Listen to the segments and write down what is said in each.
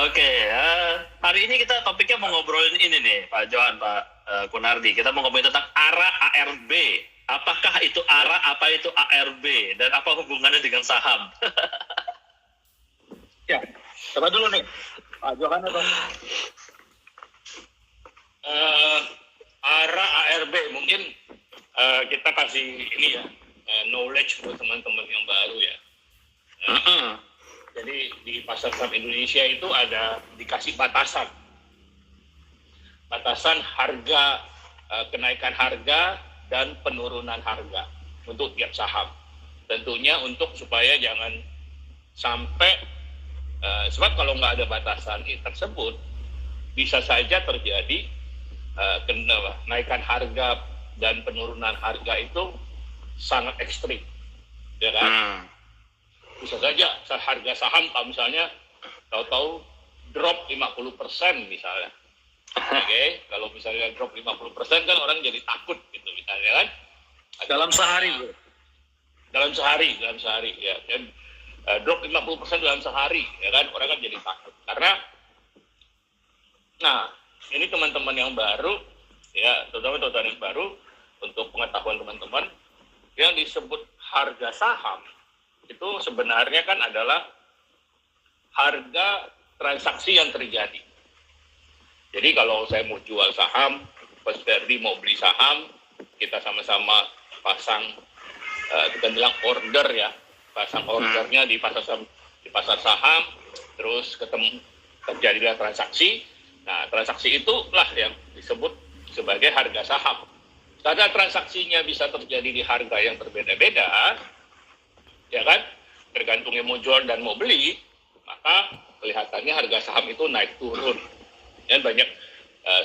Oke, hari ini kita topiknya mau ngobrolin ini nih, Pak Johan, Pak Kunardi. Kita mau ngobrolin tentang ARA ARB. Apakah itu ARA, apa itu ARB, dan apa hubungannya dengan saham? Ya, coba dulu nih, Pak Johan atau ARA ARB mungkin kita kasih ini ya, knowledge buat teman-teman yang baru ya. Jadi di pasar saham Indonesia itu ada dikasih batasan harga, kenaikan harga dan penurunan harga untuk tiap saham. Tentunya untuk supaya jangan sampai sebab kalau nggak ada batasan tersebut bisa saja terjadi kenaikan harga dan penurunan harga itu sangat ekstrim, ya kan? Bisa saja harga saham kalau misalnya tahu-tahu drop 50% misalnya. Oke, kalau misalnya drop 50% kan orang jadi takut gitu misalnya kan. dalam sehari, bro? Dalam sehari ya. Dan drop 50% dalam sehari ya kan, orang kan jadi takut. Karena ini teman-teman yang baru ya, terutama teman-teman yang baru, untuk pengetahuan teman-teman, yang disebut harga saham itu sebenarnya kan adalah harga transaksi yang terjadi. Jadi kalau saya mau jual saham, Coach Ferdi mau beli saham, kita sama-sama pasang, kita bilang order ya, pasang ordernya di pasar saham, terus terjadilah transaksi. Nah, transaksi itulah yang disebut sebagai harga saham. Karena transaksinya bisa terjadi di harga yang berbeda-beda, ya kan, tergantung yang mau jual dan mau beli, maka kelihatannya harga saham itu naik turun. Dan banyak,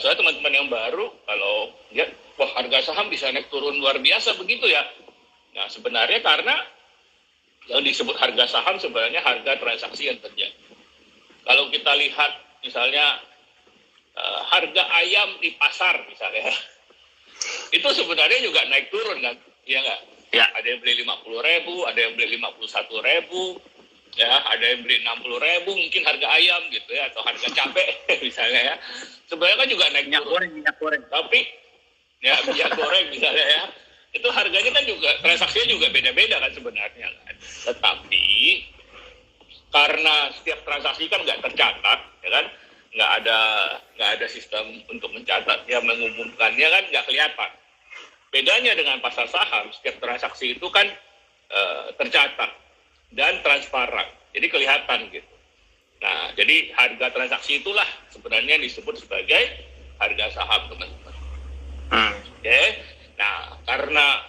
soalnya teman-teman yang baru, kalau lihat, wah harga saham bisa naik turun luar biasa begitu ya. Nah sebenarnya karena yang disebut harga saham sebenarnya harga transaksi yang terjadi. Kalau kita lihat misalnya harga ayam di pasar misalnya, itu sebenarnya juga naik turun kan, iya nggak? Ya. Ada yang beli 50.000, ada yang beli 51.000, ya, ada yang beli 60.000 mungkin harga ayam gitu ya, atau harga cabai misalnya ya. Sebenarnya kan juga naik turun. Minyak goreng. Tapi ya minyak goreng misalnya ya, itu harganya kan juga, transaksinya juga beda-beda kan sebenarnya kan. Tetapi karena setiap transaksi kan nggak tercatat, ya kan, nggak ada sistem untuk mencatat, ya mengumumkannya kan nggak kelihatan. Bedanya dengan pasar saham, setiap transaksi itu kan tercatat dan transparan, jadi kelihatan gitu. Nah, jadi harga transaksi itulah sebenarnya disebut sebagai harga saham, teman-teman. Oke. Nah, karena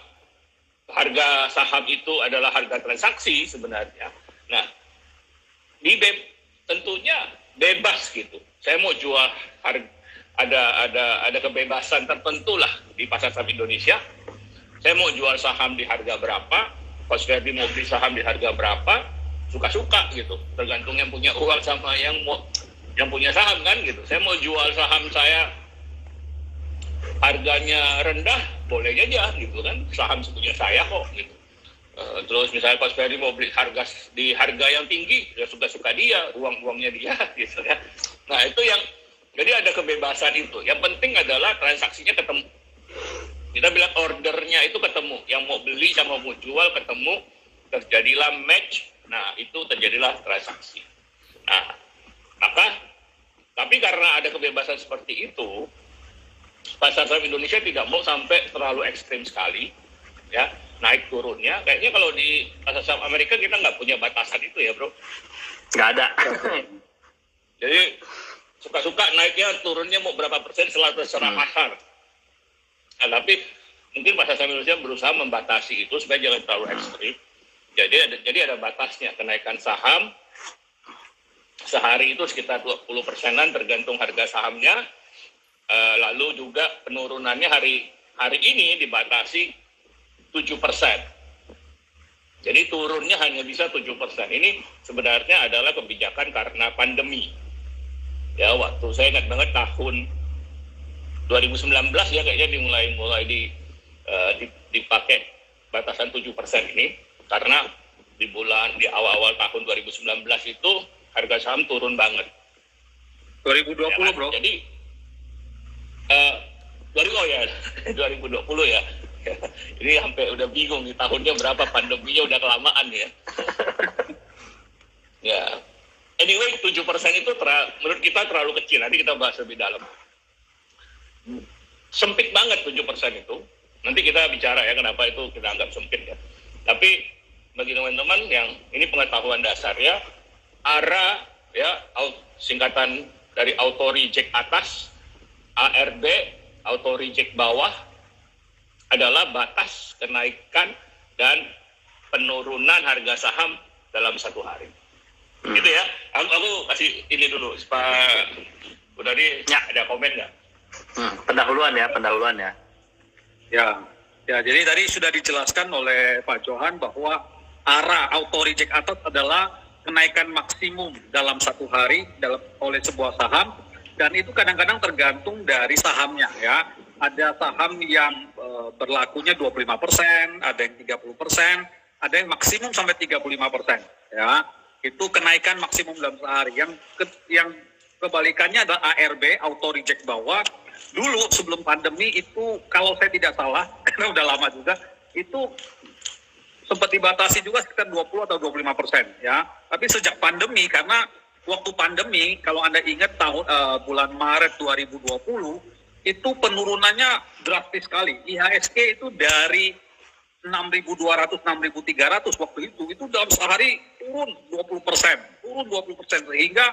harga saham itu adalah harga transaksi sebenarnya. Nah, tentunya bebas gitu. Saya mau jual ada kebebasan tertentu lah di pasar saham Indonesia. Saya mau jual saham di harga berapa, Coach Ferdi mau beli saham di harga berapa, suka-suka gitu. Tergantung yang punya uang sama yang punya saham kan gitu. Saya mau jual saham saya harganya rendah, boleh aja gitu kan. Saham punya saya kok gitu. Terus misalnya Coach Ferdi mau beli di harga yang tinggi, ya suka-suka dia, uangnya dia gitu ya. Nah, itu yang jadi ada kebebasan itu. Yang penting adalah transaksinya ketemu. Kita bilang ordernya itu ketemu. Yang mau beli sama mau jual ketemu. Terjadilah match. Nah, itu terjadilah transaksi. Nah, tapi karena ada kebebasan seperti itu, pasar saham Indonesia tidak mau sampai terlalu ekstrim sekali, ya, naik turunnya. Kayaknya kalau di pasar saham Amerika kita nggak punya batasan itu ya, bro. Nggak ada. Jadi suka-suka naiknya, turunnya mau berapa persen terserah pasar. Nah, tapi mungkin pasar saham Indonesia berusaha membatasi itu supaya jangan terlalu ekstrim. Jadi ada batasnya, kenaikan saham sehari itu sekitar 20%-an tergantung harga sahamnya. Lalu juga penurunannya hari ini dibatasi 7%. Jadi turunnya hanya bisa 7%. Ini sebenarnya adalah kebijakan karena pandemi. Ya, waktu saya ingat banget tahun 2019 ya, kayaknya mulai dipakai batasan 7% ini, karena di awal-awal tahun 2019 itu harga saham turun banget. 2020 bro. Jadi 2020 ya. Ini sampai udah bingung nih tahunnya berapa, pandeminya udah kelamaan ya. Ya. Anyway, 7% itu menurut kita terlalu kecil. Nanti kita bahas lebih dalam. Sempit banget 7% itu. Nanti kita bicara ya kenapa itu kita anggap sempit ya. Tapi bagi teman-teman yang ini pengetahuan dasar ya, ARA ya, singkatan dari auto reject atas, ARB auto reject bawah adalah batas kenaikan dan penurunan harga saham dalam satu hari. Gitu ya. Aku kasih ini dulu, Pak Gunadi, ada komen nggak? Pendahuluan ya. Ya, jadi tadi sudah dijelaskan oleh Pak Johan bahwa ARA auto reject atas adalah kenaikan maksimum dalam satu hari oleh sebuah saham, dan itu kadang-kadang tergantung dari sahamnya ya. Ada saham yang berlakunya 25%, ada yang 30%, ada yang maksimum sampai 35% ya. Itu kenaikan maksimum dalam sehari. Yang kebalikannya adalah ARB auto reject bawah. Dulu sebelum pandemi itu kalau saya tidak salah, karena udah lama juga, itu sempat dibatasi juga sekitar 20 atau 25% ya. Tapi sejak pandemi, karena waktu pandemi kalau Anda ingat bulan Maret 2020 itu penurunannya drastis sekali. IHSG itu dari 6.200, 6.300 waktu itu dalam sehari turun 20%, sehingga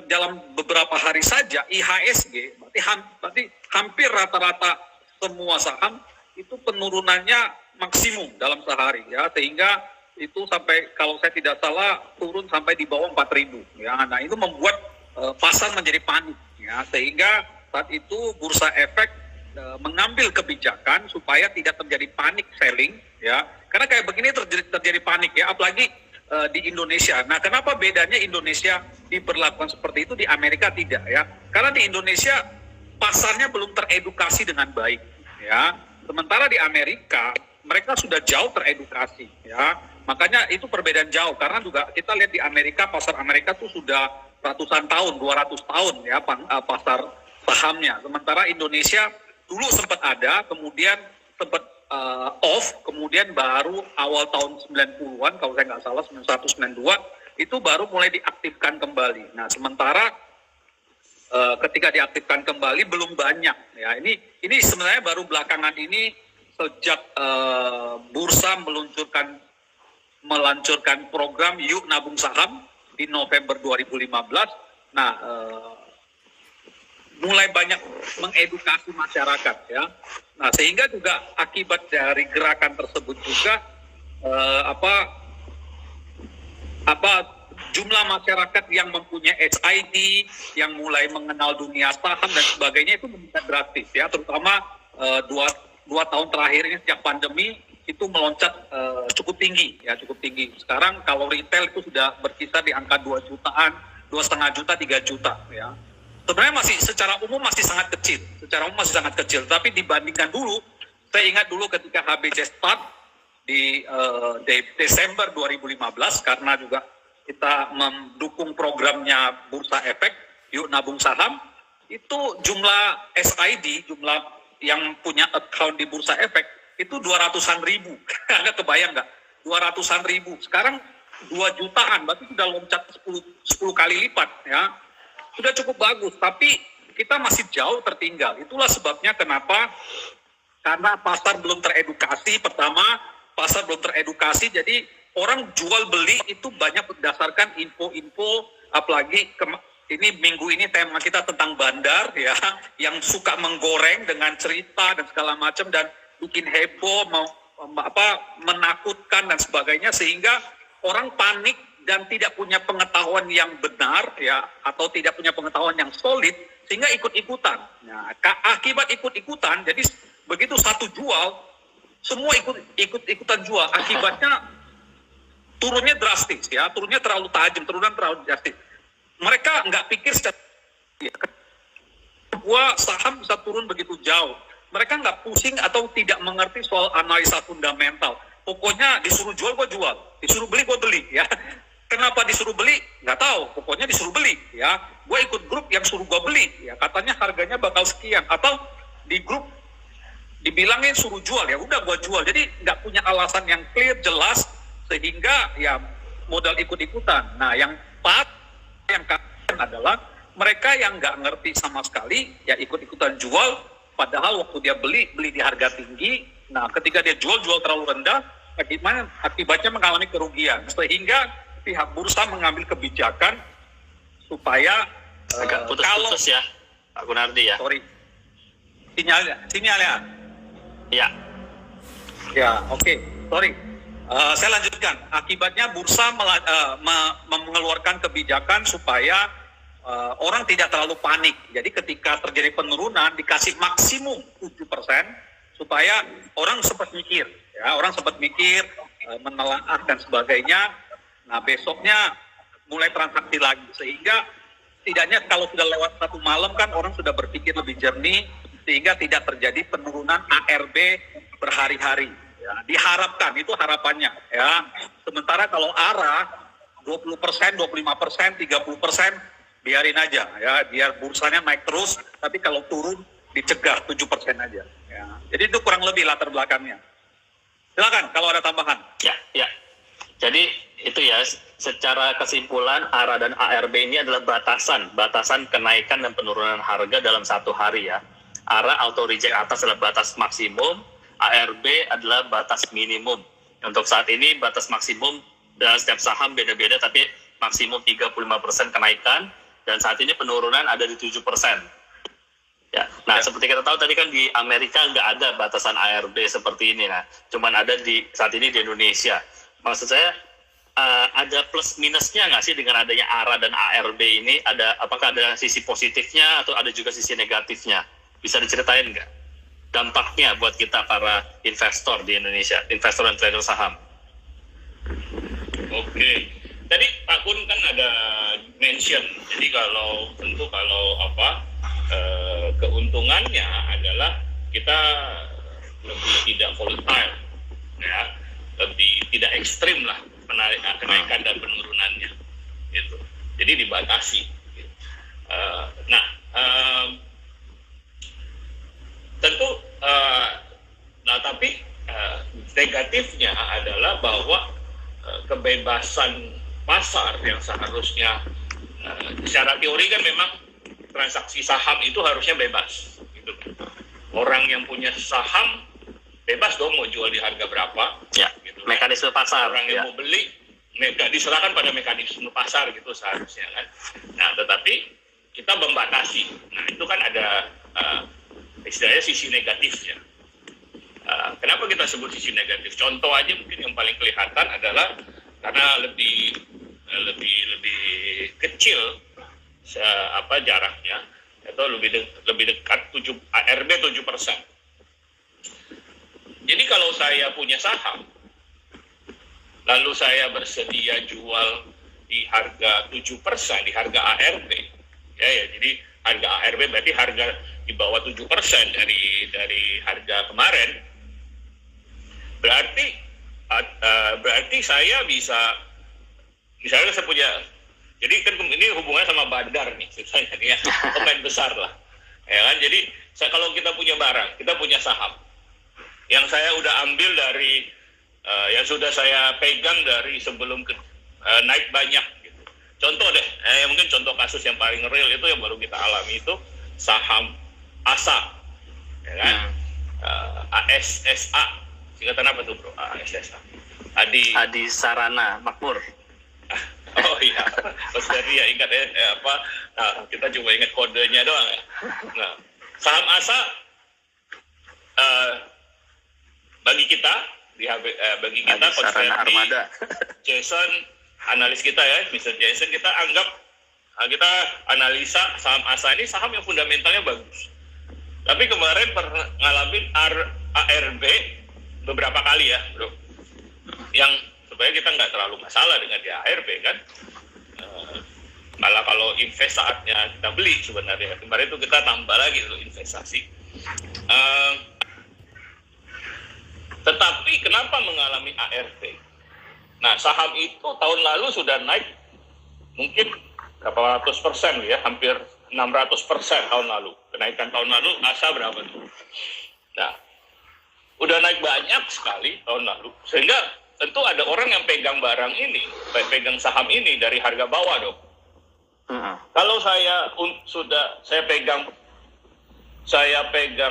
dalam beberapa hari saja IHSG, berarti hampir rata-rata semua saham itu penurunannya maksimum dalam sehari ya, sehingga itu sampai kalau saya tidak salah turun sampai di bawah 4.000 ya. Nah, itu membuat pasar menjadi panik ya, sehingga saat itu Bursa Efek mengambil kebijakan supaya tidak terjadi panik selling ya, karena kayak begini terjadi panik ya, apalagi di Indonesia. Nah, kenapa bedanya Indonesia diberlakukan seperti itu, di Amerika tidak ya? Karena di Indonesia pasarnya belum teredukasi dengan baik ya, sementara di Amerika mereka sudah jauh teredukasi ya. Makanya itu perbedaan jauh, karena juga kita lihat di Amerika, pasar Amerika tuh sudah ratusan tahun, 200 tahun ya pasar sahamnya. Sementara Indonesia dulu sempat ada, kemudian sempat off, kemudian baru awal tahun 90-an, kalau saya nggak salah 91, 92, itu baru mulai diaktifkan kembali. Nah, sementara ketika diaktifkan kembali belum banyak ya. Ini sebenarnya baru belakangan ini sejak bursa meluncurkan program Yuk Nabung Saham di November 2015. Nah, mulai banyak mengedukasi masyarakat ya. Nah, sehingga juga akibat dari gerakan tersebut juga jumlah masyarakat yang mempunyai SID, yang mulai mengenal dunia saham dan sebagainya itu meningkat drastis ya, terutama dua tahun terakhir ini sejak pandemi itu meloncat cukup tinggi. Sekarang kalau retail itu sudah berkisar di angka 2 jutaan, 2,5 juta, 3 juta ya. Sebenarnya secara umum masih sangat kecil, tapi dibandingkan dulu, saya ingat dulu ketika HBC start di Desember 2015, karena juga kita mendukung programnya Bursa Efek, Yuk Nabung Saham, itu jumlah SID, jumlah yang punya account di Bursa Efek, itu 200-an ribu. Anda kebayang nggak? 200-an ribu. Sekarang 2 jutaan, berarti sudah loncat 10 kali lipat ya. Sudah cukup bagus, tapi kita masih jauh tertinggal. Itulah sebabnya kenapa, karena pasar belum teredukasi. Pertama, pasar belum teredukasi, jadi orang jual beli itu banyak berdasarkan info-info, apalagi ini minggu ini tema kita tentang bandar ya, yang suka menggoreng dengan cerita dan segala macam dan bikin heboh, menakutkan dan sebagainya, sehingga orang panik dan tidak punya pengetahuan yang benar ya, atau tidak punya pengetahuan yang solid, sehingga ikut-ikutan. Nah, akibat ikut-ikutan, jadi begitu satu jual, semua ikut-ikutan jual. Akibatnya turunnya drastis ya, turunnya terlalu tajam, turunan terlalu drastis. Mereka nggak pikir secara sebuah saham bisa turun begitu jauh. Mereka nggak pusing atau tidak mengerti soal analisa fundamental. Pokoknya disuruh jual, gue jual. Disuruh beli, gue beli ya. Kenapa disuruh beli? Nggak tahu. Pokoknya disuruh beli. Ya, gue ikut grup yang suruh gue beli. Ya, katanya harganya bakal sekian. Atau di grup dibilangin suruh jual. Ya udah gue jual. Jadi nggak punya alasan yang clear, jelas, sehingga ya modal ikut-ikutan. Nah, yang kasihan adalah mereka yang nggak ngerti sama sekali, ya ikut-ikutan jual. Padahal waktu dia beli di harga tinggi. Nah, ketika dia jual terlalu rendah, akibatnya mengalami kerugian. Sehingga pihak bursa mengambil kebijakan supaya agak putus-putus ya, Pak Gunardi ya. Sorry, sinyalnya. Ya. Ya, oke. Sorry. Saya lanjutkan. Akibatnya bursa mengeluarkan kebijakan supaya orang tidak terlalu panik. Jadi ketika terjadi penurunan dikasih maksimum 7% supaya orang sempat mikir, ya, menelaah dan sebagainya. Nah, besoknya mulai transaksi lagi, sehingga setidaknya kalau sudah lewat satu malam kan orang sudah berpikir lebih jernih, sehingga tidak terjadi penurunan ARB berhari-hari. Ya, diharapkan, itu harapannya. Ya. Sementara kalau ARA 20%, 25%, 30%, biarin aja, ya, biar bursanya naik terus. Tapi kalau turun dicegah 7% aja. Ya. Jadi itu kurang lebih latar belakangnya. Silakan kalau ada tambahan. Ya. Jadi itu ya, secara kesimpulan ARA dan ARB ini adalah batasan kenaikan dan penurunan harga dalam satu hari ya. ARA auto reject atas adalah batas maksimum, ARB adalah batas minimum. Untuk saat ini batas maksimum dalam setiap saham beda-beda, tapi maksimum 35% kenaikan, dan saat ini penurunan ada di 7%. Ya. Nah, seperti kita tahu tadi kan di Amerika nggak ada batasan ARB seperti ini. Nah, cuman ada saat ini di Indonesia. Maksud saya, ada plus minusnya nggak sih dengan adanya ARA dan ARB ini? Apakah ada sisi positifnya atau ada juga sisi negatifnya? Bisa diceritain nggak dampaknya buat kita para investor di Indonesia, investor dan trader saham? Oke. Tadi Pak Kun kan ada mention. Jadi kalau keuntungannya adalah kita lebih tidak volatile, ya, lebih tidak ekstrim lah kenaikan dan penurunannya, gitu. Jadi dibatasi. Gitu. Tentu, tapi negatifnya adalah bahwa kebebasan pasar yang seharusnya secara teori kan memang transaksi saham itu harusnya bebas, gitu. Orang yang punya saham bebas dong mau jual di harga berapa, ya, gitu. Mekanisme pasar. Orang yang mau beli diserahkan pada mekanisme pasar gitu seharusnya kan. Nah, tetapi kita membatasi. Nah, itu kan ada istilahnya sisi negatifnya. Kenapa kita sebut sisi negatif? Contoh aja mungkin yang paling kelihatan adalah karena lebih kecil jaraknya, atau lebih dekat ARB 7%. Jadi kalau saya punya saham, lalu saya bersedia jual di harga 7%, di harga ARB, ya, jadi harga ARB berarti harga di bawah 7% dari harga kemarin, berarti saya bisa, misalnya saya punya, jadi kan ini hubungannya sama bandar nih, misalnya ya, pemain besar lah, ya kan. Jadi kalau kita punya barang, kita punya saham, yang saya udah ambil dari yang sudah saya pegang dari sebelum naik banyak gitu. Contoh deh, mungkin contoh kasus yang paling real itu yang baru kita alami itu saham ASA, ya kan? ASSA, singkatan apa tuh bro? ASSA, Adi Sarana Makmur. Oh iya, Mas Ferry ya ingat kita cuma ingat kodenya doang ya. Nah, saham ASA bagi kita konsumen Armada, Jason, analis kita ya, Mr. Jason, kita anggap kita analisa saham ASA ini saham yang fundamentalnya bagus. Tapi kemarin pernah ngalamin ARB beberapa kali ya, bro. Yang supaya kita nggak terlalu masalah dengan di ARB kan. Malah kalau invest saatnya kita beli sebenarnya. Kemarin itu kita tambah lagi untuk investasi. Tetapi kenapa mengalami ARB? Nah, saham itu tahun lalu sudah naik mungkin berapa ratus persen ya, hampir 600% tahun lalu. Kenaikan tahun lalu ASA berapa tuh? Nah, udah naik banyak sekali tahun lalu. Sehingga tentu ada orang yang pegang barang ini, pegang saham ini dari harga bawah dong. Kalau saya pegang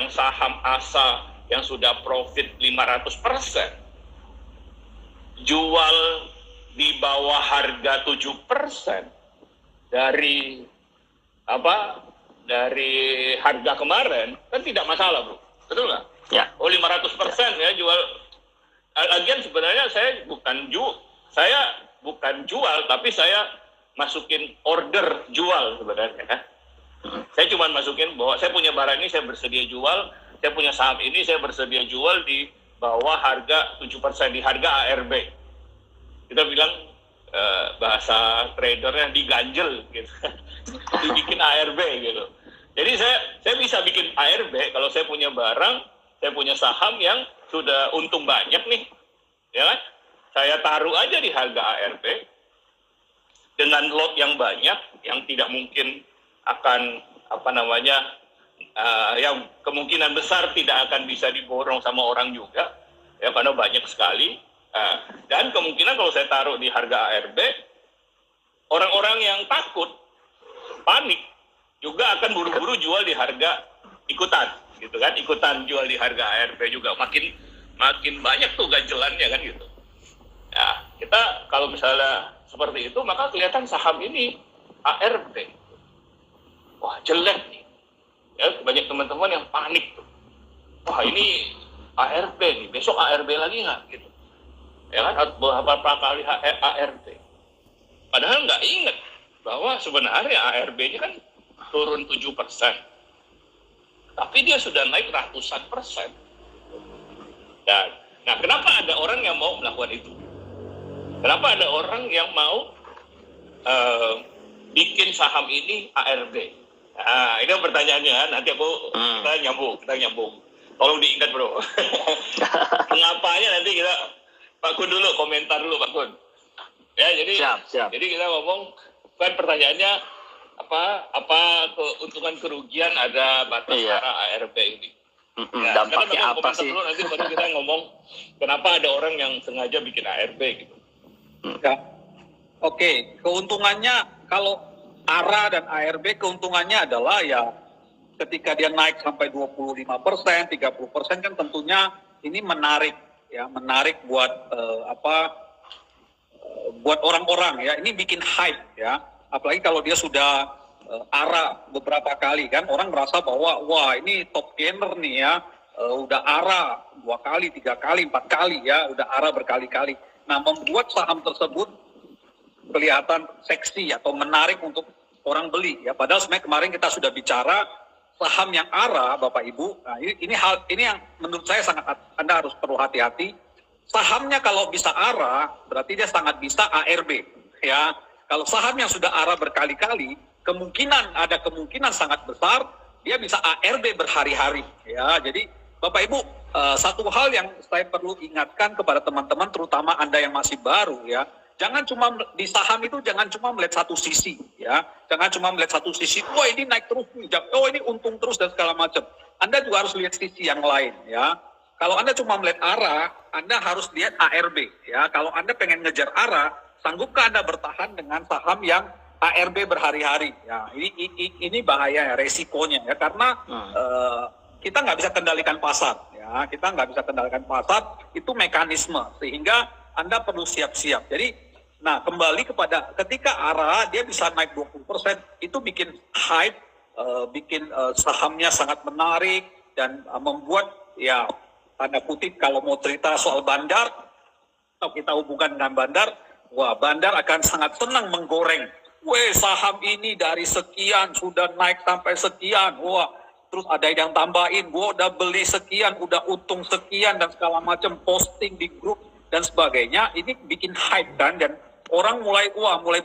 saham ASA yang sudah profit 500%, jual di bawah harga 7% dari harga kemarin, kan tidak masalah, bro. Betul nggak? Ya. Oh, 500% ya jual. Lagian sebenarnya saya bukan jual, tapi saya masukin order jual sebenarnya. Saya cuma masukin bahwa saya punya barang ini, saya bersedia jual, saya punya saham ini, saya bersedia jual di bawah harga 7%, di harga ARB. Kita bilang bahasa tradernya diganjel gitu. Dibikin ARB gitu. Jadi saya bisa bikin ARB kalau saya punya barang, saya punya saham yang sudah untung banyak nih. Ya kan? Saya taruh aja di harga ARB dengan lot yang banyak, yang tidak mungkin akan yang kemungkinan besar tidak akan bisa diborong sama orang juga, ya, karena banyak sekali. Dan kemungkinan kalau saya taruh di harga ARB, orang-orang yang takut, panik, juga akan buru-buru jual di harga ikutan, gitu kan? Ikutan jual di harga ARB juga, makin banyak tuh ganjelannya kan gitu. Ya, kita kalau misalnya seperti itu, maka kelihatan saham ini ARB. Wah, jelek nih. Ya, banyak teman-teman yang panik tuh. Wah, ini ARB nih, besok ARB lagi nggak? Gitu. Ya kan, berapa kali ARB. Padahal nggak ingat bahwa sebenarnya ARB-nya kan turun 7%. Tapi dia sudah naik ratusan persen. Dan, nah, kenapa ada orang yang mau melakukan itu? Kenapa ada orang yang mau bikin saham ini ARB? Nah, ini pertanyaannya, nanti kita nyambung. Tolong diingat, bro. Mengapanya nanti kita, Pak Kun dulu, komentar dulu, Pak Kun. Ya, jadi Siap. Jadi kita ngomong, kan pertanyaannya apa keuntungan kerugian ada batas ARB ini. Dampaknya apa sih? Dulu, nanti baru kita ngomong kenapa ada orang yang sengaja bikin ARB gitu. Ya. Oke, keuntungannya kalau ARA dan ARB, keuntungannya adalah ya ketika dia naik sampai 25%, 30% kan tentunya ini menarik buat buat orang-orang ya. Ini bikin hype ya. Apalagi kalau dia sudah ARA beberapa kali kan, orang merasa bahwa wah ini top gainer nih ya, udah ARA 2 kali, 3 kali, 4 kali ya, udah ARA berkali-kali. Nah, membuat saham tersebut kelihatan seksi atau menarik untuk orang beli ya. Padahal sebenarnya kemarin kita sudah bicara saham yang ARA, Bapak Ibu. Nah, ini yang menurut saya Anda harus perlu hati-hati. Sahamnya kalau bisa ARA berarti dia sangat bisa ARB ya. Kalau saham yang sudah ARA berkali-kali, ada kemungkinan sangat besar dia bisa ARB berhari-hari ya. Jadi Bapak Ibu, satu hal yang saya perlu ingatkan kepada teman-teman, terutama Anda yang masih baru ya, jangan cuma di saham itu jangan cuma melihat satu sisi ya. Jangan cuma melihat satu sisi, wah ini naik terus, oh ini untung terus dan segala macam. Anda juga harus lihat sisi yang lain ya. Kalau Anda cuma melihat ARA, Anda harus lihat ARB ya. Kalau Anda pengen ngejar ARA, sanggupkah Anda bertahan dengan saham yang ARB berhari-hari? Ya, ini bahaya ya, resikonya ya, karena kita nggak bisa kendalikan pasar ya. Kita nggak bisa kendalikan pasar, itu mekanisme, sehingga Anda perlu siap-siap. Jadi, nah kembali kepada ketika ARA dia bisa naik 20%, itu bikin hype, bikin sahamnya sangat menarik dan membuat ya tanda kutip kalau mau cerita soal Bandar, kalau kita hubungkan dengan Bandar, wah Bandar akan sangat senang menggoreng. Weh, saham ini dari sekian sudah naik sampai sekian. Wah, terus ada yang tambahin, gua udah beli sekian, udah untung sekian dan segala macam, posting di grup dan sebagainya. Ini bikin hype kan, dan orang mulai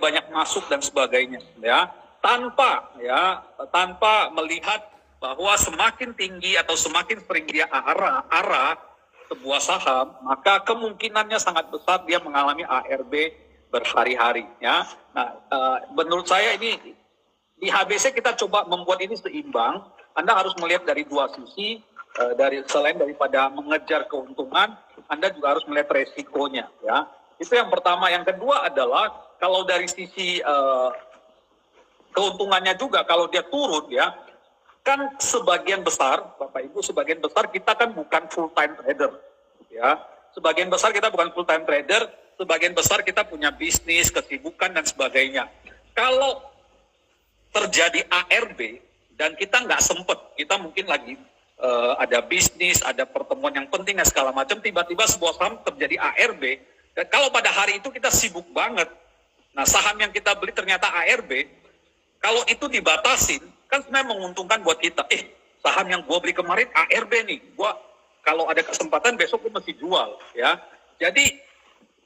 banyak masuk dan sebagainya ya. Tanpa melihat bahwa semakin tinggi atau semakin sering dia ARA, sebuah saham, maka kemungkinannya sangat besar dia mengalami ARB berhari-hari. Ya. Nah, menurut saya ini di HBC kita coba membuat ini seimbang. Anda harus melihat dari dua sisi, selain daripada mengejar keuntungan, Anda juga harus melihat resikonya. Ya. Itu yang pertama. Yang kedua adalah kalau dari sisi keuntungannya juga, kalau dia turun, ya, kan sebagian besar, Bapak Ibu, sebagian besar kita kan bukan full time trader, ya. Sebagian besar kita bukan full time trader, sebagian besar kita punya bisnis, kesibukan dan sebagainya. Kalau terjadi ARB dan kita nggak sempet, kita mungkin lagi ada bisnis, ada pertemuan yang penting dan segala macam, tiba-tiba sebuah saham terjadi ARB, dan kalau pada hari itu kita sibuk banget, nah saham yang kita beli ternyata ARB, kalau itu dibatasin, kan sebenarnya menguntungkan buat kita. Saham yang gue beli kemarin ARB nih, gue kalau ada kesempatan besok gue mesti jual, ya. Jadi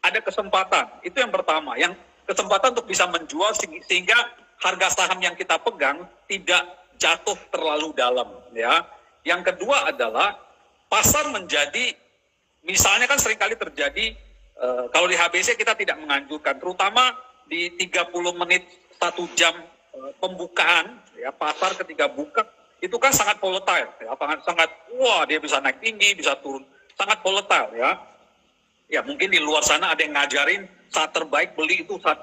ada kesempatan, itu yang pertama. Yang kesempatan untuk bisa menjual sehingga harga saham yang kita pegang tidak jatuh terlalu dalam, ya. Yang kedua adalah pasar menjadi, misalnya kan seringkali terjadi, kalau di HBC kita tidak menganjurkan, terutama di 30 menit 1 jam pembukaan, ya, pasar ketika buka itu kan sangat volatile, ya, sangat wah dia bisa naik tinggi, bisa turun, sangat volatile, ya. Ya mungkin di luar sana ada yang ngajarin saat terbaik beli itu saat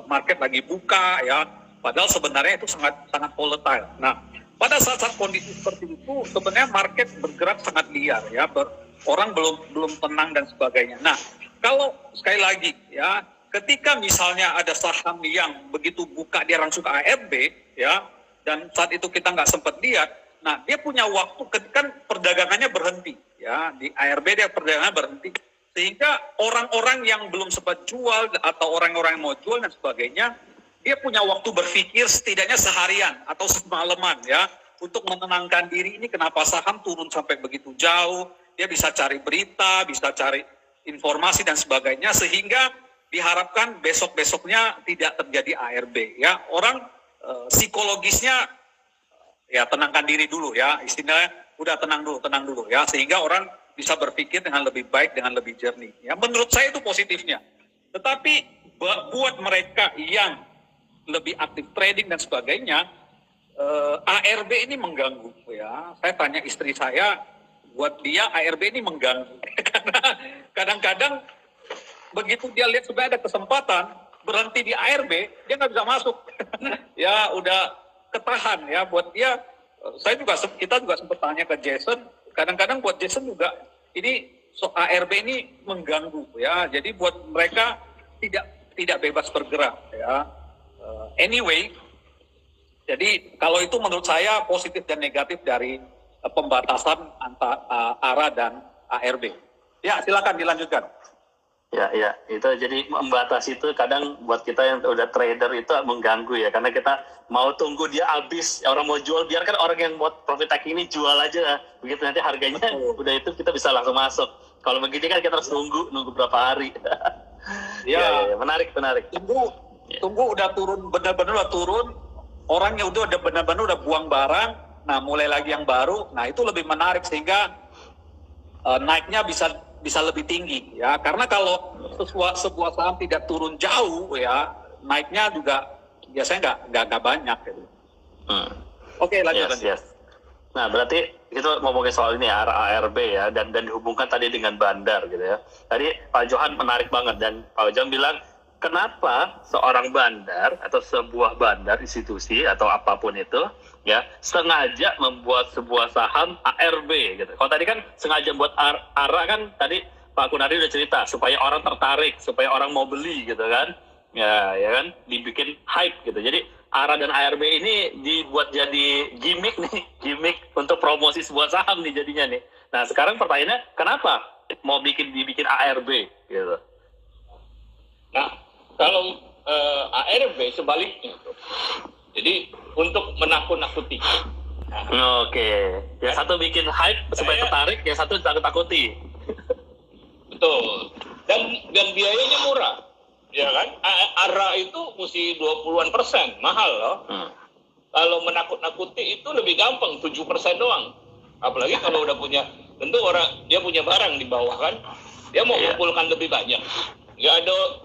market lagi buka, ya. Padahal sebenarnya itu sangat volatile. Nah, pada saat kondisi seperti itu sebenarnya market bergerak sangat liar, ya. Orang belum tenang dan sebagainya. Nah, kalau sekali lagi, ya, ketika misalnya ada saham yang begitu buka dia langsung ke ARB, ya, dan saat itu kita nggak sempat lihat, nah dia punya waktu kan perdagangannya berhenti, ya, di ARB dia perdagangannya berhenti, sehingga orang-orang yang belum sempat jual atau orang-orang yang mau jual dan sebagainya, dia punya waktu berpikir setidaknya seharian atau semalaman, ya, untuk menenangkan diri ini kenapa saham turun sampai begitu jauh, dia bisa cari berita, bisa cari informasi dan sebagainya, sehingga diharapkan besok-besoknya tidak terjadi ARB, ya. Orang psikologisnya ya tenangkan diri dulu, ya, istilahnya udah tenang dulu, ya, sehingga orang bisa berpikir dengan lebih baik, dengan lebih jernih, ya. Menurut saya itu positifnya. Tetapi buat mereka yang lebih aktif trading dan sebagainya, ARB ini mengganggu, ya. Saya tanya istri saya, buat dia ARB ini mengganggu karena kadang-kadang begitu dia lihat sebenarnya ada kesempatan berhenti di ARB, dia nggak bisa masuk. Ya udah ketahan, ya, buat dia. Kita juga sempat tanya ke Jason, kadang-kadang buat Jason juga ini ARB ini mengganggu, ya. Jadi buat mereka tidak bebas bergerak, ya. Anyway, jadi kalau itu menurut saya positif dan negatif dari pembatasan antara ARA dan ARB. Ya, silakan dilanjutkan. Ya, itu jadi membatasi itu kadang buat kita yang udah trader itu mengganggu, ya, karena kita mau tunggu dia habis, orang mau jual, biarkan orang yang buat profit taking ini jual aja, begitu nanti harganya udah itu kita bisa langsung masuk. Kalau begini kan kita harus nunggu berapa hari. Ya, menarik. Tunggu udah turun, benar-benar udah turun, orangnya udah benar-benar udah buang barang, nah mulai lagi yang baru, nah itu lebih menarik sehingga naiknya bisa lebih tinggi, ya, karena kalau sebuah saham tidak turun jauh, ya, naiknya juga biasanya nggak banyak, gitu. Oke, lanjut. Yes. Nah, berarti itu ngomongin soal ini ARB, ya, dan dihubungkan tadi dengan bandar, gitu, ya. Tadi Pak Johan menarik banget, dan Pak Johan bilang kenapa seorang bandar atau sebuah bandar institusi atau apapun itu, ya, sengaja membuat sebuah saham ARB, gitu. Kalau tadi kan sengaja buat ARA kan tadi Pak Kunardi udah cerita supaya orang tertarik, supaya orang mau beli, gitu kan, ya kan, dibikin hype, gitu. Jadi ARA dan ARB ini dibuat jadi gimmick nih, untuk promosi sebuah saham nih jadinya nih. Nah sekarang pertanyaannya kenapa mau dibikin ARB, gitu? Nah, kalau ARB sebaliknya, jadi untuk menakut-nakuti. Nah, Oke. Yang satu bikin hype supaya tertarik, yang satu takut-takuti. Betul. Dan biayanya murah, ya kan? ARA itu mesti 20-an%, mahal loh. Kalau menakut-nakuti itu lebih gampang, 7% doang. Apalagi kalau udah punya tentu orang dia punya barang di bawah kan, dia mau mengumpulkan lebih banyak. Nggak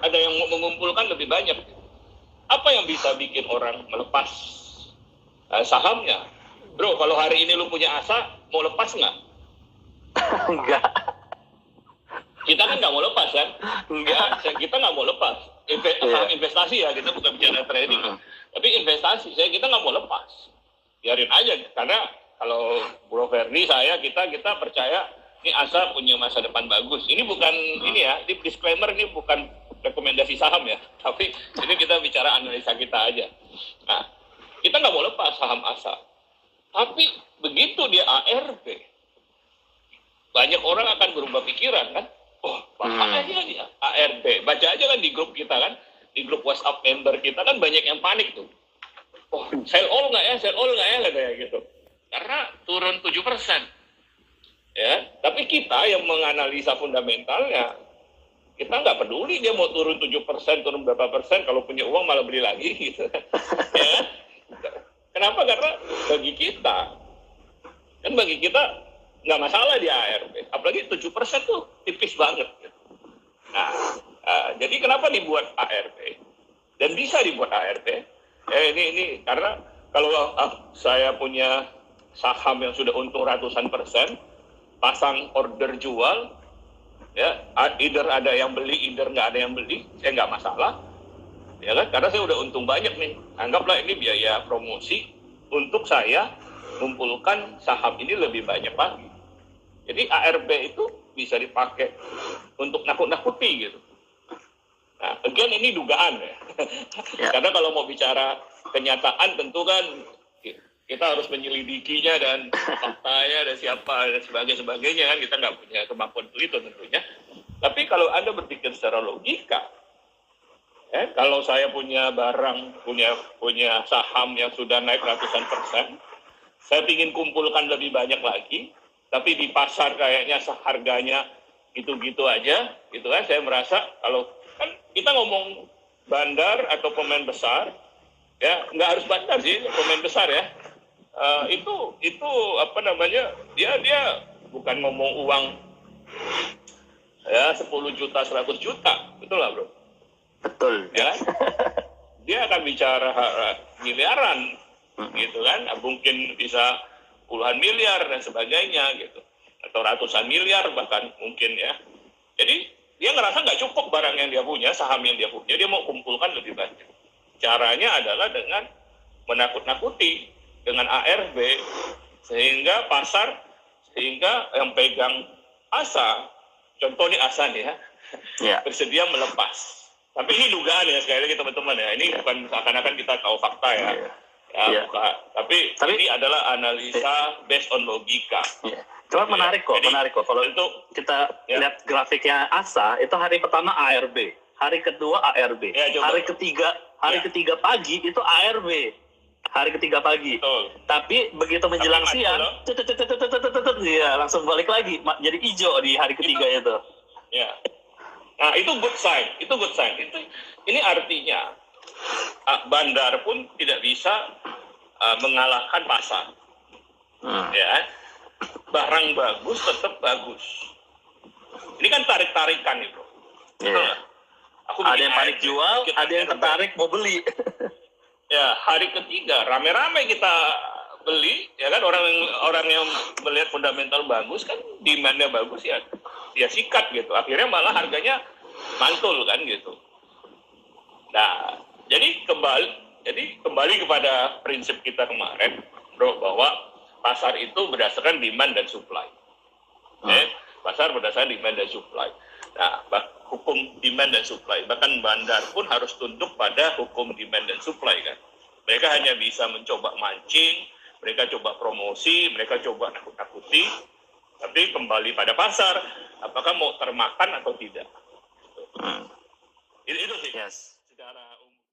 ada yang mau mengumpulkan lebih banyak. Apa yang bisa bikin orang melepas sahamnya? Bro, kalau hari ini lu punya asa, mau lepas nggak? Enggak. Kita kan nggak mau lepas kan? Enggak. Ya, kita nggak mau lepas. Investasi ya, kita bukan bicara trading. Tapi investasi, kita nggak mau lepas. Biarin aja, karena kalau Bro Ferdi, kita percaya ini Asa punya masa depan bagus. Ini bukan ini ya, di disclaimer ini bukan rekomendasi saham ya, tapi ini kita bicara analisa kita aja. Nah, kita nggak mau lepas saham Asa. Tapi begitu dia ARB, banyak orang akan berubah pikiran kan. Oh, bahaya dia ARB. Baca aja kan di grup kita kan, di grup WhatsApp member kita kan banyak yang panik tuh. Oh, sell all nggak ya, kayak gitu. Karena turun 7%. Ya, tapi kita yang menganalisa fundamentalnya, kita nggak peduli dia mau turun 7%, turun berapa persen, kalau punya uang malah beli lagi gitu. Ya. Kenapa? Karena bagi kita nggak masalah di ARB, apalagi 7% tuh tipis banget. Nah, jadi kenapa dibuat ARB? Dan bisa dibuat ARB? Ini karena kalau saya punya saham yang sudah untung ratusan persen, pasang order jual, ya, either ada yang beli, either nggak ada yang beli, saya nggak masalah, ya kan? Karena saya udah untung banyak nih. Anggaplah ini biaya promosi untuk saya kumpulkan saham ini lebih banyak lagi. Jadi ARB itu bisa dipakai untuk nakut-nakuti gitu. Nah, again ini dugaan ya. Karena kalau mau bicara kenyataan tentu kan kita harus menyelidikinya dan faktanya dan siapa dan sebagainya kan, kita nggak punya kemampuan itu tentunya. Tapi kalau Anda berpikir secara logika, kalau saya punya barang, punya saham yang sudah naik ratusan persen, saya ingin kumpulkan lebih banyak lagi, tapi di pasar kayaknya harganya gitu-gitu aja, gitu kan? Saya merasa kalau kan kita ngomong bandar atau pemain besar, ya nggak harus bandar sih, pemain besar ya. Itu apa namanya? Dia bukan ngomong uang ya 10 juta, 100 juta, betul lah bro. Betul. Ya, dia akan bicara miliaran, gitu kan? Mungkin bisa puluhan miliar dan sebagainya, gitu, atau ratusan miliar bahkan mungkin ya. Jadi dia ngerasa nggak cukup barang yang dia punya, saham yang dia punya, dia mau kumpulkan lebih banyak. Caranya adalah dengan menakut-nakuti, dengan ARB, sehingga yang pegang Asa, contoh nih Asa nih ya, bersedia melepas. Tapi ini dugaan ya, sekali lagi teman-teman ya, ini bukan seakan-akan kita tahu fakta ya. Bukan. Tapi ini adalah analisa based on logika. Cuma menarik kok. Kalau itu kita lihat grafiknya Asa, itu hari pertama ARB, hari kedua ARB, hari ketiga pagi itu ARB, hari ketiga pagi. Betul. Tapi begitu menjelang siang, langsung balik lagi, jadi hijau di hari ketiga itu. Ya. Nah, itu good sign. Ini artinya bandar pun tidak bisa mengalahkan pasar. Ya. Barang bagus tetap bagus. Ini kan tarik-tarikan nih, bro. Ada yang panik jual, ada yang tertarik mau beli. Ya, hari ketiga rame-rame kita beli, ya kan, orang yang melihat fundamental bagus kan, demand-nya bagus ya sikat gitu. Akhirnya malah harganya mantul kan gitu. Nah, jadi kembali kepada prinsip kita kemarin, bro, bahwa pasar itu berdasarkan demand dan supply. Pasar berdasarkan demand dan supply. Nah, hukum demand dan supply. Bahkan bandar pun harus tunduk pada hukum demand dan supply kan. Mereka hanya bisa mencoba mancing, mereka coba promosi, mereka coba nakut-nakuti, tapi kembali pada pasar, apakah mau termakan atau tidak. Itu sih. Secara